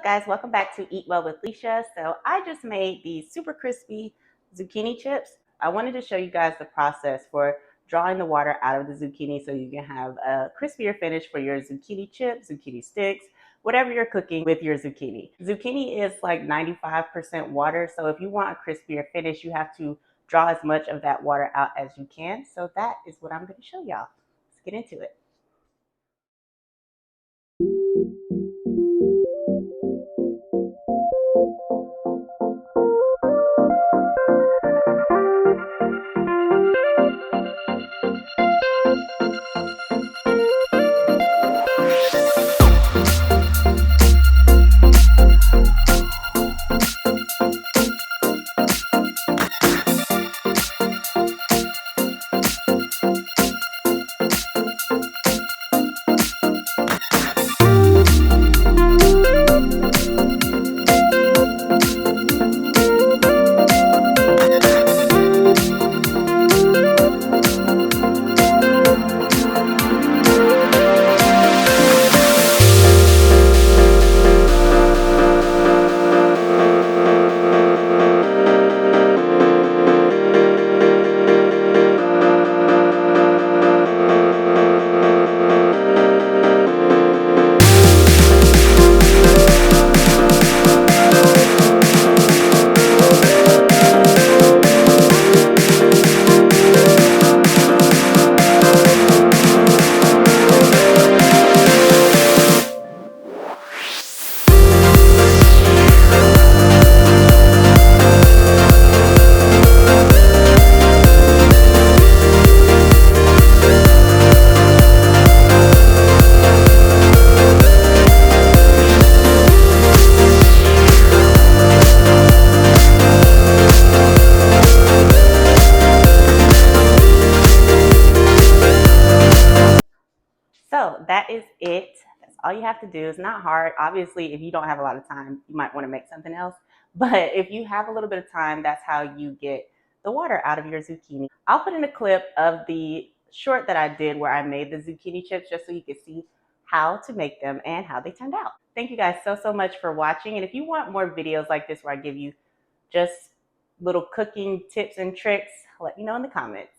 guys, welcome back to Eat Well with Lisha. So I just made these super crispy zucchini chips. I wanted to show you guys the process for drawing the water out of the zucchini so you can have a crispier finish for your zucchini chips, zucchini sticks, whatever you're cooking with your zucchini. Zucchini is like 95% water, so if you want a crispier finish, you have to draw as much of that water out as you can. So that is what I'm going to show y'all. Let's get into it. So that is it. That's all you have to do. It's not hard. Obviously, if you don't have a lot of time, you might want to make something else. But if you have a little bit of time, that's how you get the water out of your zucchini. I'll put in a clip of the short that I did where I made the zucchini chips just so you can see how to make them and how they turned out. Thank you guys so much for watching. And if you want more videos like this where I give you just little cooking tips and tricks, let me know in the comments.